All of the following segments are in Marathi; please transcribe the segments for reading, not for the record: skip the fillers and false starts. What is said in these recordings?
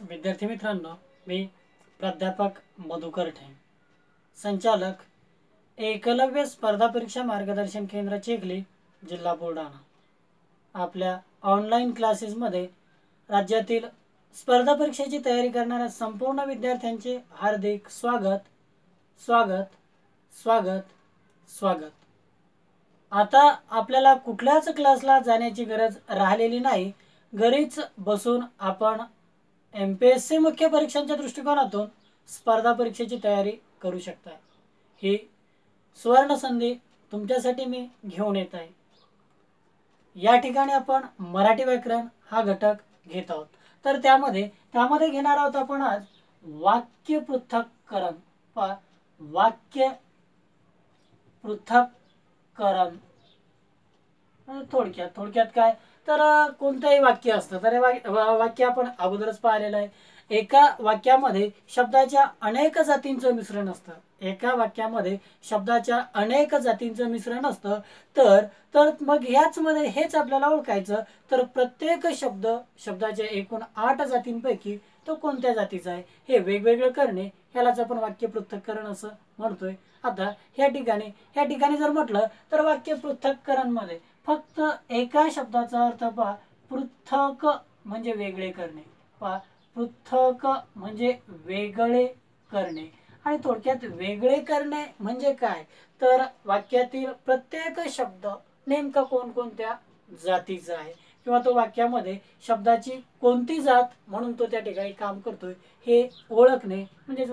विद्यार्थी मित्रांनो, मी प्राध्यापक मधुकर ठेंग, संचालक एकलव्य स्पर्धा परीक्षा मार्गदर्शन केंद्र चिखली, जिल्हा बुलढाणा. आपल्या ऑनलाईन क्लासेसमध्ये राज्यातील स्पर्धा परीक्षेची तयारी करणाऱ्या संपूर्ण विद्यार्थ्यांचे हार्दिक स्वागत स्वागत स्वागत स्वागत. आता आपल्याला कुठल्याच क्लासला जाण्याची गरज राहिलेली नाही. घरीच बसून आपण MPSC मुख्य परीक्षांच्या दृष्टिकोनातून स्पर्धा परीक्षेची तयारी करू शकता. ही सुवर्ण संधी तुमच्यासाठी मी घेऊन येत आहे. या ठिकाणी आपण मराठी व्याकरण हा घटक घेत आहोत. तर त्यामध्ये घेणार आहोत आपण आज वाक्य पृथक्करण. वाक्य पृथक्करण थोडक्यात काय, तर कोणतंही वाक्य असतं तर वाक्य आपण अगोदरच पाहिलेलं आहे. एका वाक्यामध्ये शब्दाच्या अनेक जातींचं मिश्रण असतं. एका वाक्यामध्ये शब्दाच्या अनेक जातींचं मिश्रण असतं. तर मग ह्याचमध्ये हेच आपल्याला ओळखायचं. तर प्रत्येक शब्दाच्या एकूण 8 जातींपैकी तो कोणत्या जातीचा आहे हे वेगवेगळं करणे, ह्यालाच आपण वाक्य पृथक्करण असं म्हणतोय. आता ह्या ठिकाणी जर म्हटलं तर वाक्य पृथक्करण मध्ये फक्त एका शब्दाचा अर्थ पृथक म्हणजे वेगळे करणे. पृथक म्हणजे वेगळे करणे. आणि थोडक्यात वेगळे करणे म्हणजे काय, तर वाक्यातील प्रत्येक शब्द नेमका कोणकोणत्या जातीचा आहे किंवा तो वाक्यामध्ये शब्दाची कोणती जात म्हणून तो त्या ठिकाणी काम करतोय हे ओळखणे म्हणजेच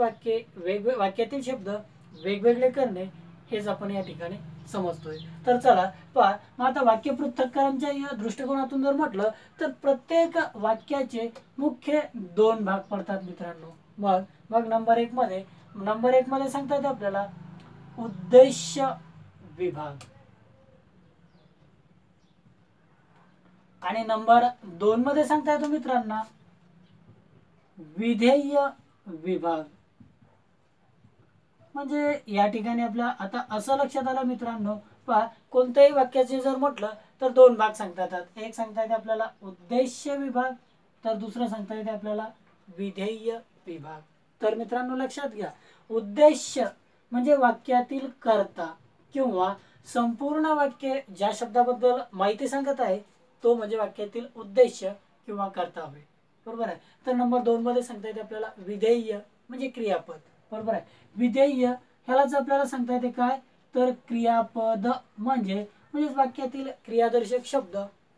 वाक्यातील शब्द वेगवेगळे करणे, हेच आपण या ठिकाणी समजतोय. तर चला मग आता वाक्य पृथक्करणच्या या दृष्टिकोनातून जर म्हटलं तर प्रत्येक वाक्याचे मुख्य 2 भाग पडतात मित्रांनो. मग नंबर एक मध्ये सांगता येतं आपल्याला उद्देश्य विभाग, आणि नंबर 2 मध्ये सांगता येतो मित्रांना विधेय विभाग. म्हणजे या ठिकाणी आपल्या आता असं लक्षात आलं मित्रांनो, कोणत्याही वाक्याचे जर म्हटलं तर 2 भाग सांगता येतात. एक सांगता येते आपल्याला उद्देश्य विभाग, तर दुसरं सांगता येते आपल्याला विधेय विभाग. तर मित्रांनो लक्षात घ्या, उद्देश्य म्हणजे वाक्यातील कर्ता किंवा संपूर्ण वाक्य ज्या शब्दाबद्दल माहिती सांगत आहे तो म्हणजे वाक्यातील उद्देश्य किंवा कर्ता होय. बरोबर आहे. तर नंबर 2 मध्ये सांगता येते आपल्याला विधेय म्हणजे क्रियापद. बरोबर आहे. विधेय ह्यालाच आपल्याला सांगता येते काय, तर क्रियापद म्हणजे वाक्यातील क्रियादर्शक शब्द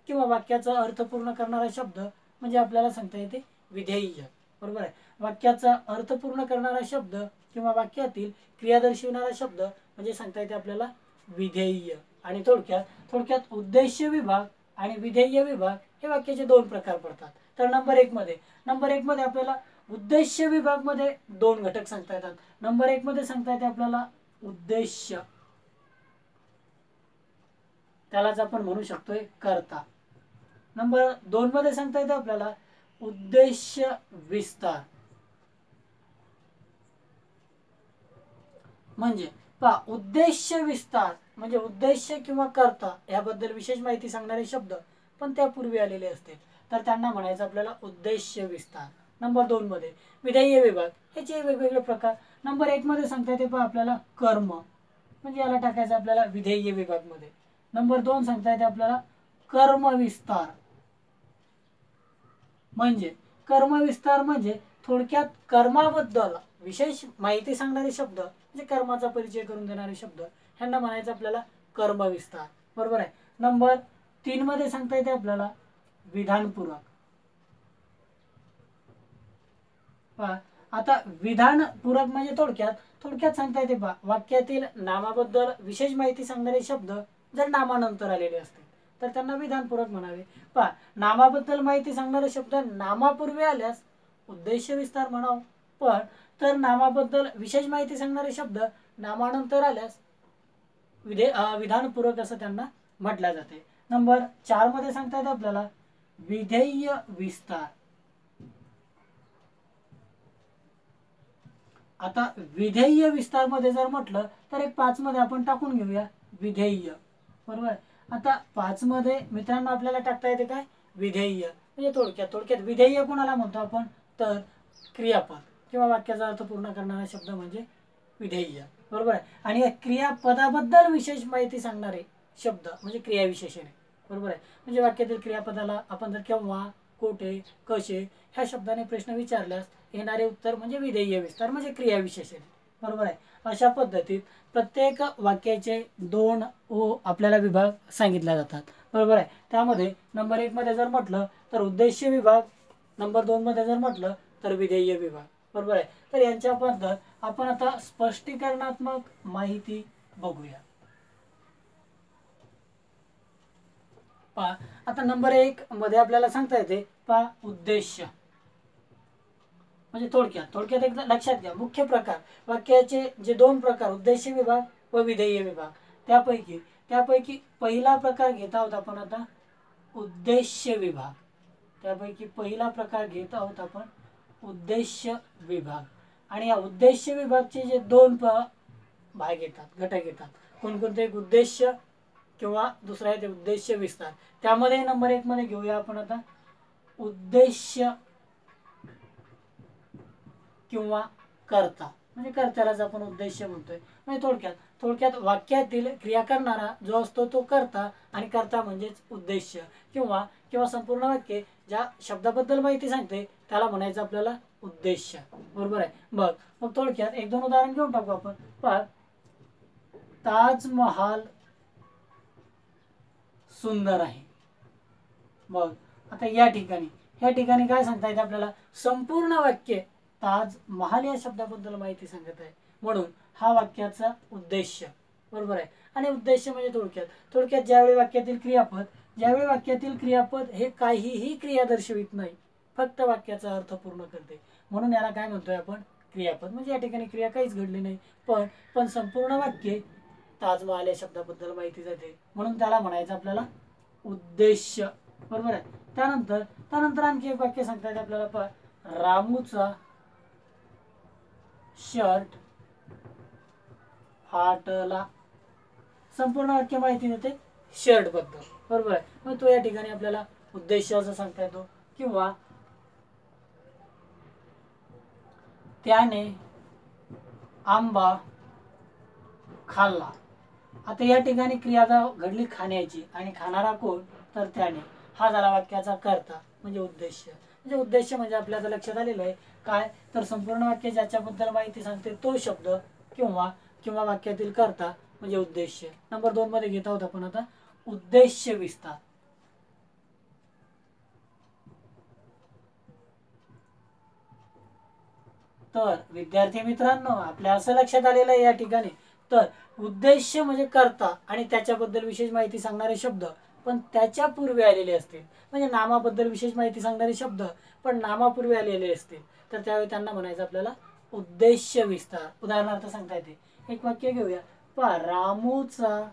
किंवा वाक्याचा अर्थ पूर्ण करणारा शब्द म्हणजे आपल्याला सांगता येते विधेय. बरोबर आहे. वाक्याचा अर्थ पूर्ण करणारा शब्द किंवा वाक्यातील क्रिया दर्शविणारा शब्द म्हणजे सांगता येते आपल्याला विधेय. आणि थोडक्यात उद्देश्य विभाग आणि विधेय विभाग हे वाक्याचे 2 प्रकार पडतात. तर नंबर एक मध्ये आपल्याला उद्देश्य विभाग मध्ये 2 घटक सांगता येतात. नंबर 1 मध्ये सांगता येते आपल्याला उद्देश्य, त्यालाच आपण म्हणू शकतोय कर्ता. नंबर 2 मध्ये सांगता येते आपल्याला उद्देश्य विस्तार. म्हणजे उद्देश्य विस्तार म्हणजे उद्देश्य किंवा कर्ता याबद्दल विशेष माहिती सांगणारे शब्द पण त्यापूर्वी आलेले असते तर त्यांना म्हणायचं आपल्याला उद्देश्य विस्तार. नंबर 2 मध्ये विधेय विभाग, ह्याचे वेगवेगळे प्रकार. नंबर 1 मध्ये सांगता येते आपल्याला कर्म, म्हणजे याला टाकायचं आपल्याला विधेय विभाग मध्ये. नंबर 2 सांगता येते आपल्याला कर्म विस्तार. कर्म विस्तार म्हणजे थोडक्यात कर्माबद्दल विशेष माहिती सांगणारे शब्द म्हणजे कर्माचा परिचय करून देणारे शब्द ह्यांना म्हणायचं आपल्याला कर्म विस्तार. बरोबर आहे. नंबर 3 मध्ये सांगता येते आपल्याला विधानपूरक. आता विधानपूरक म्हणजे थोडक्यात सांगता येते वाक्यातील नामाबद्दल विशेष माहिती सांगणारे शब्द जर नामानंतर आलेले असतील तर त्यांना विधानपूरक म्हणावे. नामाबद्दल माहिती सांगणारे शब्द नामापूर्वी आल्यास उद्देश्य विस्तार म्हणावं. तर नामाबद्दल विशेष माहिती सांगणारे शब्द नामानंतर आल्यास विधानपूरक असं त्यांना म्हटलं जाते. नंबर 4 मध्ये सांगता येते आपल्याला विधेय विस्तार. आता विधेय विस्तार मध्ये जर म्हटलं तर एक 5 मध्ये आपण टाकून घेऊया विधेय. बरोबर. आता 5 मध्ये मित्रांनो आपल्याला टाकता येते काय, विधेय. म्हणजे थोडक्यात विधेय कोणाला म्हणतो आपण, तर क्रियापद किंवा वाक्याचा अर्थ पूर्ण करणारा शब्द म्हणजे विधेय, बरोबर आहे. आणि या क्रियापदाबद्दल विशेष माहिती सांगणारे शब्द म्हणजे क्रियाविशेषण आहे, बरोबर आहे. म्हणजे वाक्यातील क्रियापदाला आपण जर केव्हा, कोठे, कसे ह्या शब्दाने प्रश्न विचारल्यास येणारे उत्तर म्हणजे विधेय विस्तार म्हणजे क्रियाविशेषण, बरोबर आहे. अशा पद्धतीत प्रत्येक वाक्याचे 2 आपल्याला विभाग सांगितले जातात, बरोबर आहे. त्यामध्ये नंबर 1 मध्ये जर म्हटलं तर उद्देश्य विभाग, नंबर 2 मध्ये जर म्हटलं तर विधेय विभाग, बरोबर आहे. तर यांच्याबद्दल आपण आता स्पष्टीकरणात्मक माहिती बघूया. पहा, आता नंबर 1 मध्ये आपल्याला सांगता येते पहा उद्देश्य म्हणजे थोडक्यात एकदा लक्षात घ्या. मुख्य प्रकार वाक्याचे जे 2 प्रकार उद्देश्य विभाग व विधेय विभाग त्यापैकी पहिला प्रकार घेत आहोत आपण आता उद्देश्य विभाग. त्यापैकी पहिला प्रकार घेत आहोत आपण उद्देश्य विभाग. आणि या उद्देश्य विभागचे जे 2 भाग येतात, घटक येतात. कोणकोणते? एक उद्देश्य किंवा दुसरा आहे ते उद्देश्य विस्तार. त्यामध्ये नंबर 1 मध्ये घेऊया आपण आता उद्देश्य किंवा कर्ता म्हणजे कर्त्यालाच आपण उद्देश्य म्हणतोय. म्हणजे थोडक्यात वाक्यातील क्रिया करणारा जो असतो तो कर्ता आणि कर्ता म्हणजेच उद्देश्य किंवा संपूर्ण वाक्य ज्या शब्दाबद्दल माहिती सांगते त्याला म्हणायचं आपल्याला उद्देश्य, बरोबर आहे. मग थोडक्यात 1-2 उदाहरण घेऊन टाकू आपण. पहा, ताजमहाल सुंदर आहे. मग आता ह्या ठिकाणी काय सांगता येते आपल्याला? संपूर्ण वाक्य ताजमहाल या शब्दाबद्दल माहिती सांगत आहे, म्हणून हा वाक्याचा उद्देश्य, बरोबर आहे. आणि उद्देश्य म्हणजे थोडक्यात ज्यावेळी वाक्यातील क्रियापद हे काहीही क्रिया दर्शवित नाही, फक्त वाक्याचा अर्थ पूर्ण करते, म्हणून याला काय म्हणतोय आपण? क्रियापद. म्हणजे या ठिकाणी क्रिया काहीच घडली नाही, पण संपूर्ण वाक्य ताजमहाल या शब्दाबद्दल माहिती जाते, म्हणून त्याला म्हणायचं आपल्याला उद्देश्य, बरोबर आहे. त्यानंतर आणखी एक वाक्य सांगता येते आपल्याला. पहा, रामूचा शर्ट फाटला. संपूर्ण वाक्य माहिती देते शर्ट बद्दल, बरोबर आहे. मग तो या ठिकाणी आपल्याला उद्देश्य असं सांगता येतो. किंवा त्याने आंबा खाल्ला. आता या ठिकाणी क्रिया घडली खाण्याची आणि खाणारा कोण? तर त्याने. हा झाला वाक्याचा कर्ता म्हणजे उद्देश्य म्हणजे आपल्याला लक्षात आलेलं आहे काय? तर संपूर्ण वाक्य ज्याच्याबद्दल माहिती सांगते तो शब्द किंवा वाक्यातील कर्ता म्हणजे उद्देश्य. नंबर 2 मध्ये घेत आहोत आपण आता उद्देश्य विस्तार. तर विद्यार्थी मित्रांनो, आपल्या असं लक्षात आलेलं आहे या ठिकाणी, तर उद्देश्य म्हणजे कर्ता आणि त्याच्याबद्दल विशेष माहिती सांगणारे शब्द पण त्याच्या पूर्वी आलेले असतील. म्हणजे नामाबद्दल विशेष माहिती सांगणारे शब्द पण नामापूर्वी आलेले असतील तर त्यावेळी त्यांना म्हणायचं आपल्याला उद्देश्य विस्तार. उदाहरणार्थ सांगता येते. एक वाक्य घेऊया. पहा, रामूचा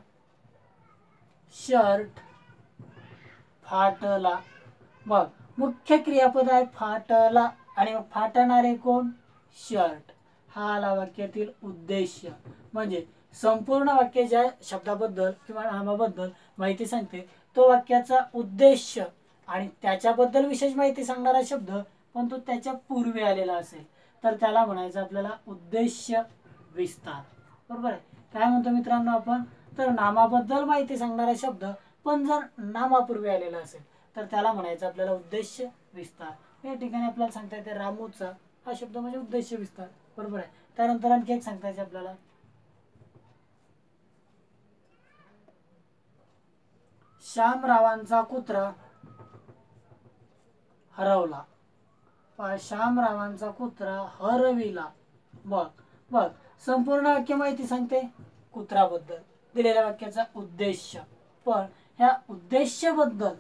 शर्ट फाटला. मग मुख्य क्रियापद आहे फाटला आणि मग फाटणारे कोण? शर्ट. हा आला वाक्यातील उद्देश्य. म्हणजे संपूर्ण वाक्य ज्या शब्दाबद्दल किंवा नामाबद्दल माहिती सांगते तो वाक्याचा उद्देश्य आणि त्याच्याबद्दल विशेष माहिती सांगणारा शब्द पण तो त्याच्या पूर्वी आलेला असेल तर त्याला म्हणायचं आपल्याला उद्देश्य विस्तार, बरोबर आहे. काय म्हणतो मित्रांनो आपण? तर नामाबद्दल माहिती सांगणारा शब्द पण जर नामापूर्वी आलेला असेल तर त्याला म्हणायचं आपल्याला उद्देश्य विस्तार. या ठिकाणी आपल्याला सांगता येते रामूचा हा शब्द म्हणजे उद्देश्य विस्तार, बरोबर आहे. त्यानंतर आणखी एक सांगता येते आपल्याला. श्यामरावांचा कुत्रा हरवला. श्यामरावांचा कुत्रा हरविला. बघ संपूर्ण वाक्य माहिती सांगते कुत्राबद्दल, दिलेल्या वाक्याचा उद्देश्य, पण ह्या उद्देशाबद्दल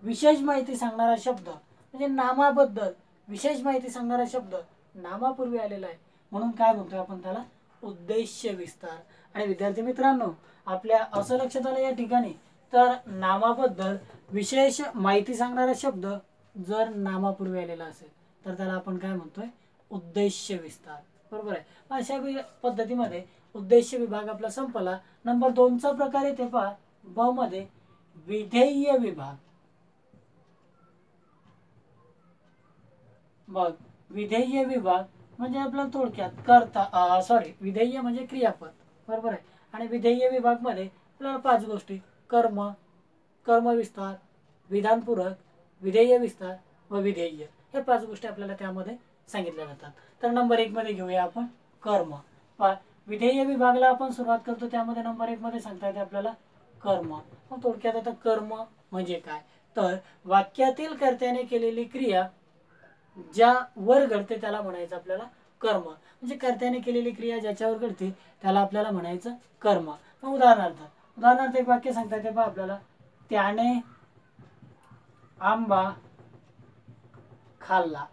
विशेष माहिती सांगणारा शब्द म्हणजे नामाबद्दल विशेष माहिती सांगणारा शब्द नामापूर्वी आलेला आहे म्हणून काय म्हणतोय आपण त्याला? उद्देश्य विस्तार. आणि विद्यार्थी मित्रांनो, आपल्या असं लक्षात आलं या ठिकाणी तर नामाबद्दल विशेष माहिती सांगणारा शब्द जर नामापूर्वी आलेला असेल तर त्याला आपण काय म्हणतोय? उद्देश्य विस्तार, बरोबर आहे. अशा पद्धतीमध्ये उद्देश्य विभाग आपला संपला. नंबर 2 चा प्रकार येते पहा ब मध्ये विधेय विभाग. मग विधेय विभाग म्हणजे आपल्याला थोडक्यात करता विधेय म्हणजे क्रियापद, बरोबर आहे. आणि विधेय विभाग मध्ये आपल्याला 5 गोष्टी: कर्म, कर्मविस्तार, विधानपूरक, विधेय विस्तार व विधेय, हे 5 गोष्टी आपल्याला त्यामध्ये सांगितल्या जातात. तर नंबर 1 मध्ये घेऊया आपण कर्म. विधेय विभागाला आपण सुरुवात करतो, त्यामध्ये नंबर 1 मध्ये सांगता येते आपल्याला कर्म. मग थोडक्यात आता कर्म म्हणजे काय, तर वाक्यातील कर्त्याने केलेली क्रिया ज्या वर घडते त्याला म्हणायचं आपल्याला कर्म. म्हणजे कर्त्याने केलेली क्रिया ज्याच्यावर घडते त्याला आपल्याला म्हणायचं कर्म. मग उदाहरणार्थ एक वाक्य सांगता येते पहा आपल्याला: त्याने आंबा खाल्ला.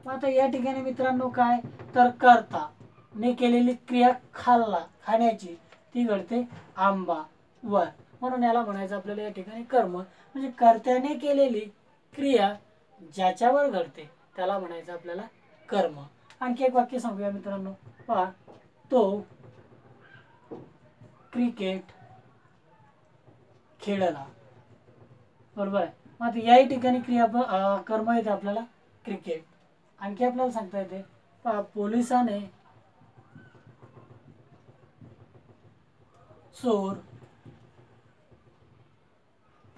मग आता या ठिकाणी मित्रांनो काय, तर कर्ता ने केलेली क्रिया खाल्ला, खाण्याची, ती घडते आंबा वर, म्हणून याला म्हणायचं आपल्याला या ठिकाणी कर्म. म्हणजे कर्त्याने केलेली क्रिया ज्याच्यावर घडते त्याला म्हणायचं आपल्याला कर्म. आणखी एक वाक्य सांगूया मित्रांनो, पहा: तो क्रिकेट खेळला. बरोबर आहे. मग याही ठिकाणी क्रिया कर्म येते आपल्याला क्रिकेट. आणखी आपल्याला सांगता येते पहा: पोलिसाने चोर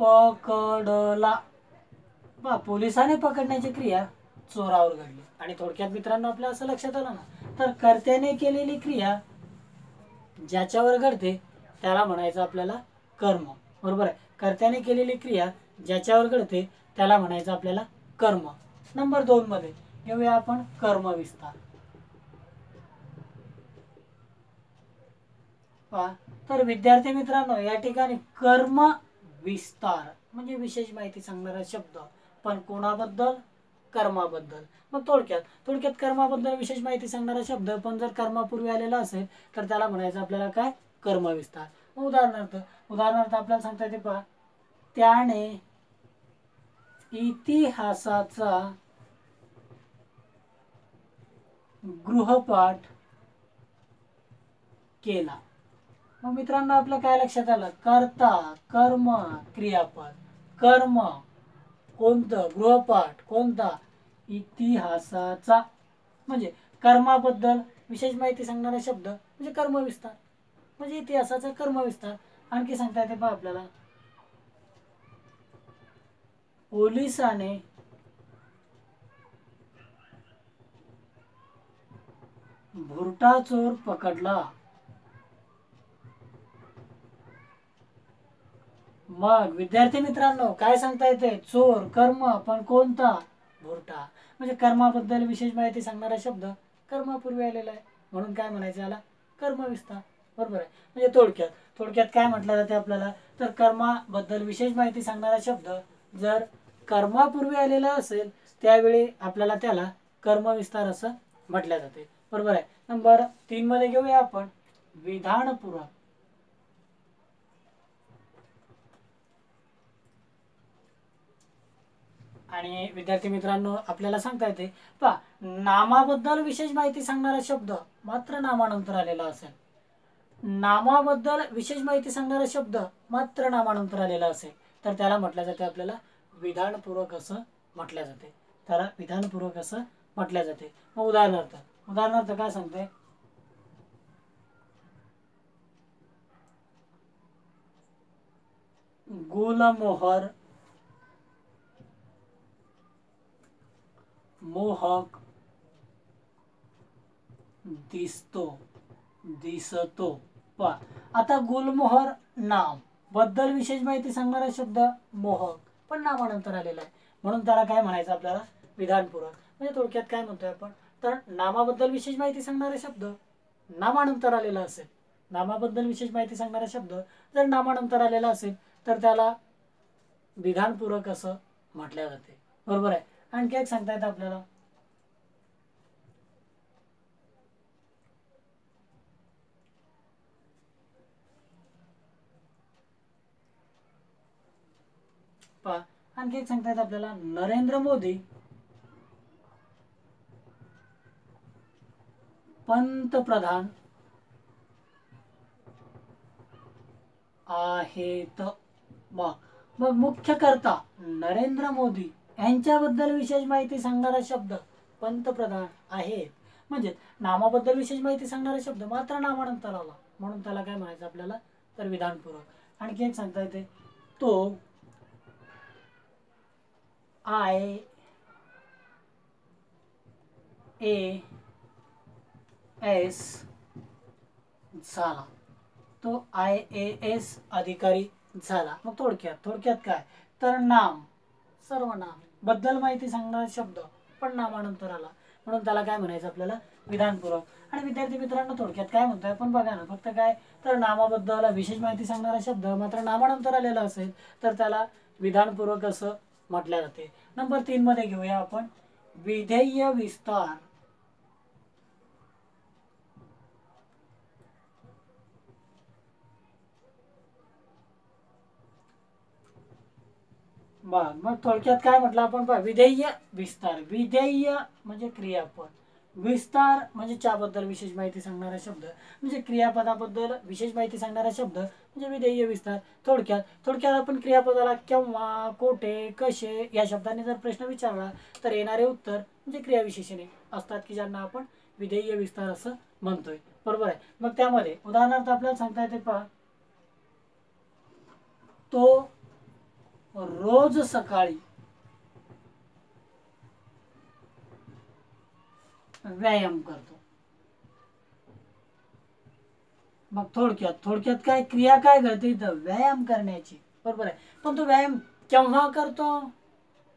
पकडला. पहा, पोलिसाने पकडण्याची क्रिया चोरावर घडली. आणि थोडक्यात मित्रांनो आपल्या असं लक्षात आलं ना, तर कर्त्याने केलेली क्रिया ज्याच्यावर घडते त्याला म्हणायचं आपल्याला कर्म. बरोबर आहे. कर्त्याने केलेली क्रिया ज्याच्यावर घडते त्याला म्हणायचं आपल्याला कर्म. नंबर 2 मध्ये घेऊया आपण कर्मविस्तार. पहा, तर विद्यार्थी मित्रांनो या ठिकाणी कर्म विस्तार म्हणजे विशेष माहिती सांगणारा शब्द, पण कोणाबद्दल, कर्माबद्दल. मग थोडक्यात कर्माबद्दल विशेष माहिती सांगणारा शब्द पण जर कर्मापूर्वी आलेला असेल तर त्याला म्हणायचं आपल्याला काय, कर्मविस्तार. उदाहरणार्थ आपल्याला सांगता येते पहा: त्याने इतिहासाचा गृहपाठ केला. मग मित्रांनो आपलं काय लक्षात आलं, कर्ता, कर्म, क्रियापद. कर्म कोणतं, गृहपाठ कोणता, इतिहासाचा. म्हणजे कर्माबद्दल विशेष माहिती सांगणारा शब्द म्हणजे कर्मविस्तार, म्हणजे इतिहासाचा कर्मविस्तार. आणखी सांगता येते पहा आपल्याला: पोलिसाने भुरटा चोर पकडला. मग विद्यार्थी मित्रांनो काय सांगता येते, चोर, कर्म, पण कोणता, भुरटा. म्हणजे कर्माबद्दल विशेष माहिती सांगणारा शब्द कर्मापूर्वी आलेला आहे, म्हणून काय म्हणायचं याला, कर्मविस्तार. बरोबर आहे. म्हणजे थोडक्यात काय म्हटलं जाते आपल्याला, तर कर्माबद्दल विशेष माहिती सांगणारा शब्द जर कर्मापूर्वी आलेला असेल त्यावेळी आपल्याला त्याला कर्मविस्तार असं म्हटलं जाते. बरोबर आहे. नंबर 3 मध्ये घेऊया आपण विधानपूरक. आणि विद्यार्थी मित्रांनो आपल्याला सांगता येते पहा, नामाबद्दल विशेष माहिती सांगणारा शब्द मात्र नामानंतर आलेला असेल. नामाबद्दल विशेष माहिती सांगणारा शब्द मात्र नामानंतर आलेला असेल तर त्याला म्हटलं जाते आपल्याला विधानपूरक असं म्हटलं जाते. तर विधानपूरक असं म्हटलं जाते. मग उदाहरणार्थ काय सांगते, गुलमोहर मोहक दिसतो. पहा, आता गुलमोहर नाम बद्दल विशेष माहिती सांगणारा शब्द मोहक, पण नामानंतर आलेला आहे, म्हणून त्याला काय म्हणायचं आपल्याला, विधानपूरक. म्हणजे थोडक्यात काय म्हणतोय आपण, तर नामाबद्दल विशेष माहिती सांगणारा शब्द नामानंतर आलेला असेल, नामाबद्दल विशेष माहिती सांगणारा शब्द जर नामानंतर आलेला असेल तर त्याला विधानपूरक असं म्हटलं जाते. बरोबर आहे. आणखी एक सांगता येतं आपल्याला, आणखी एक सांगता येतं आपल्याला, नरेंद्र मोदी पंतप्रधान आहेत. मग मुख्य कर्ता नरेंद्र मोदी यांच्याबद्दल विशेष माहिती सांगणारा शब्द पंतप्रधान आहेत. म्हणजे नामाबद्दल विशेष माहिती सांगणारा शब्द मात्र नामानंतर आला म्हणून त्याला काय म्हणायचं आपल्याला, तर विधानपूर्वक. आणखी एक सांगता येते, तो IAS झाला, तो IAS अधिकारी झाला. मग थोडक्यात काय, तर नाम, सर्वनाम बद्दल माहिती सांगणारा शब्द पण नामानंतर आला म्हणून त्याला काय म्हणायचं आपल्याला, विधानपूर्वक. आणि विद्यार्थी मित्रांनो थोडक्यात काय म्हणतोय आपण बघा ना, फक्त काय, तर नामाबद्दल विशेष माहिती सांगणारा शब्द मात्र नामानंतर आलेला असेल तर त्याला विधानपूर्वक असं म्हटल्या जाते. नंबर 3 मध्ये घेऊया आपण विधेय विस्तार. मग थोडक्यात काय म्हटलं आपण, विधेय विस्तार. विधेय म्हणजे क्रियापद, विस्तार म्हणजे त्याबद्दल विशेष माहिती सांगणारा शब्द, म्हणजे क्रियापदाबद्दल विशेष माहिती सांगणारा शब्द म्हणजे विधेय विस्तार. थोडक्यात आपण क्रियापदाला केव्हा, कोठे, कसे या शब्दांनी जर प्रश्न विचारला तर येणारे उत्तर म्हणजे क्रियाविशेषणे असतात की ज्यांना आपण विधेय विस्तार असं म्हणतोय. बरोबर आहे. मग त्यामध्ये उदाहरणार्थ आपल्याला सांगता येते, पहा, तो रोज सकाळी व्यायाम करतो. मग थोडक्यात काय, क्रिया काय घडते इथं, व्यायाम करण्याची. बरोबर आहे. पण तो व्यायाम केव्हा करतो,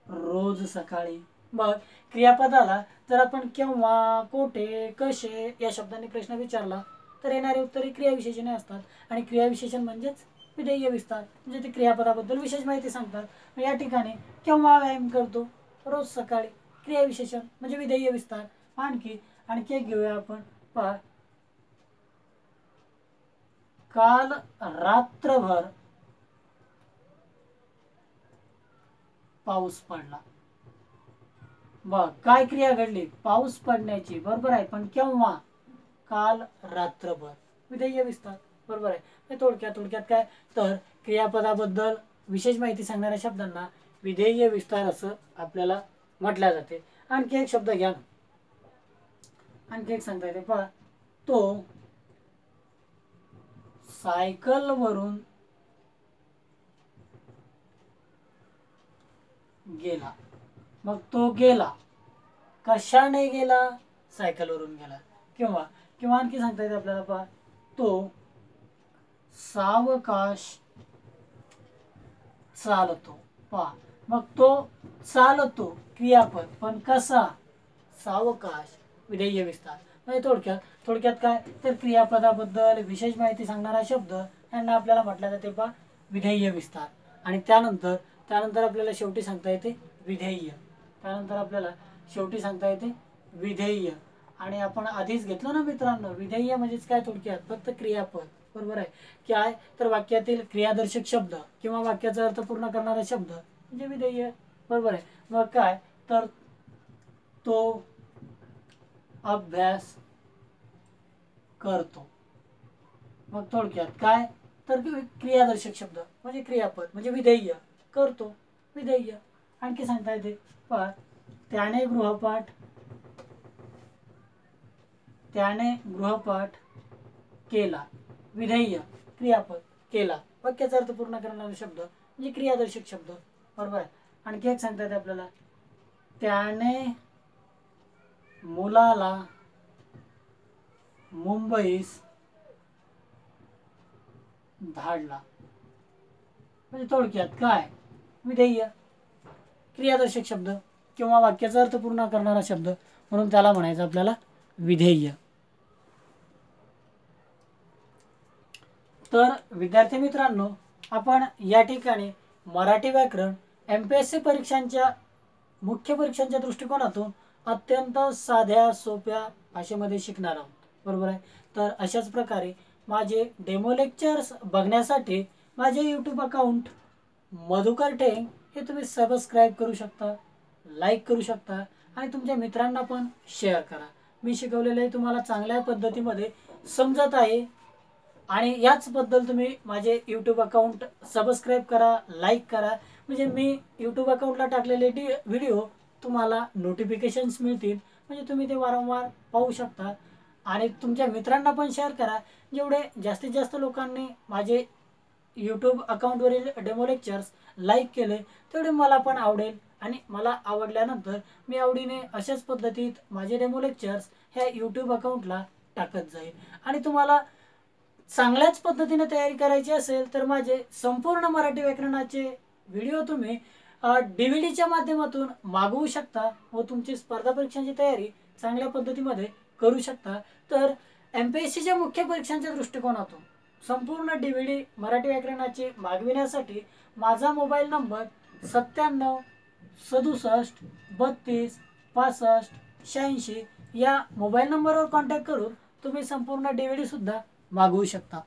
रोज सकाळी. मग क्रियापदाला जर आपण केव्हा, कोठे, कसे या शब्दांनी प्रश्न विचारला तर येणारे उत्तर ही क्रियाविशेषणे असतात. आणि क्रियाविशेषण म्हणजेच विधेय विस्तार, म्हणजे ते क्रियापदाबद्दल विशेष माहिती सांगतात. या ठिकाणी केव्हा व्यायाम करतो, रोज सकाळी, क्रियाविशेषण म्हणजे विधेय विस्तार. आणखी एक घेऊया आपण, पहा, काल रात्रभर पाऊस पडला. बघ काय क्रिया घडली, पाऊस पडण्याची. बरोबर आहे. पण केव्हा, काल रात्रभर, विधेय विस्तार. बरोबर आहे. थोडक्यात काय, तर क्रियापदाबद्दल विशेष माहिती सांगणाऱ्या शब्दांना विधेय विस्तार असं आपल्याला म्हटल्या जाते. आणखी एक शब्द घ्या, आणखी एक सांगता येते, पहा, तो सायकल वरून गेला. मग तो गेला, कशाने गेला, सायकलवरून गेला. किंवा आणखी सांगता येते आपल्याला, पहा, तो सावकाश चालतो. पहा, मग तो चालतो क्रियापद, पण कसा, सावकाश, विधेय विस्तार. म्हणजे थोडक्यात काय, तर क्रियापदाबद्दल विशेष माहिती सांगणारा शब्द यांना आपल्याला म्हटलं जाते, पहा, विधेय विस्तार. आणि त्यानंतर आपल्याला शेवटी सांगता येते विधेय. विधेय. आणि आपण आधीच घेतलं ना मित्रांनो, विधेय म्हणजेच काय, थोडक्यात फक्त क्रियापद. बरोबर आहे. काय, तर वाक्यातील क्रियादर्शक शब्द किंवा वाक्याचा अर्थ पूर्ण करणारा शब्द म्हणजे विधेय. बरोबर आहे. मग काय, तर तो अभ्यास करतो. मग थोडक्यात काय, तर क्रियादर्शक शब्द म्हणजे क्रियापद म्हणजे विधेय, करतो, विधेय. आणखी सांगता येते, पहा, त्याने गृहपाठ केला. विधेय, क्रियापद, केला, वाक्याचा अर्थ पूर्ण करणारा शब्द म्हणजे क्रियादर्शक शब्द. बरोबर आहे. आणखी एक सांगता येते आपल्याला, त्याने मुलाला मुंबईस धाडला. म्हणजे थोडक्यात काय, विधेय, क्रियादर्शक शब्द किंवा वाक्याचा अर्थ पूर्ण करणारा शब्द म्हणून त्याला म्हणायचं आपल्याला विधेय. तर विद्यार्थी मित्रांनो, आपण या ठिकाणी मराठी व्याकरण MPSC परीक्षांच्या मुख्य परीक्षांच्या दृष्टिकोनातून अत्यंत साध्या सोप्या भाषेमध्ये शिकणार आहोत. बरोबर आहे. तर अशाच प्रकारे माझे डेमो लेक्चर्स बघण्यासाठी माझे यूट्यूब अकाउंट मधुकर टेंग हे तुम्ही सबस्क्राईब करू शकता, लाईक करू शकता आणि तुमच्या मित्रांना पण शेअर करा. मी शिकवलेले तुम्हाला चांगल्या पद्धतीमध्ये समजत आहे आणि याचबद्दल तुम्ही माझे यूट्यूब अकाउंट सबस्क्राईब करा, लाईक करा. म्हणजे मी यूट्यूब अकाउंटला टाकलेले व्हिडिओ तुम्हाला नोटिफिकेशन्स मिळतील, म्हणजे तुम्ही ते वारंवार पाहू शकता. आणि तुमच्या मित्रांना पण शेअर करा. जेवढे जास्तीत जास्त लोकांनी माझे यूट्यूब अकाउंटवरील डेमो लेक्चर्स लाईक केले तेवढे मला पण आवडेल. आणि मला आवडल्यानंतर मी आवडीने अशाच पद्धतीत माझे डेमो लेक्चर्स ह्या यूट्यूब अकाउंटला टाकत जाईल. आणि तुम्हाला चांगल्याच पद्धतीने तयारी करायची असेल तर माझे संपूर्ण मराठी व्याकरणाचे व्हिडिओ तुम्ही DVD माध्यमातून मागवू शकता व तुमची स्पर्धा परीक्षांची तयारी चांगल्या पद्धतीमध्ये करू शकता. तर MPSCच्या मुख्य परीक्षांच्या दृष्टिकोनातून संपूर्ण DVD मराठी व्याकरणाचे मागविण्यासाठी माझा मोबाईल नंबर 97 67 32 65 86 या मोबाईल नंबरवर कॉन्टॅक्ट करून तुम्ही संपूर्ण DVD सुद्धा मागवू शकता.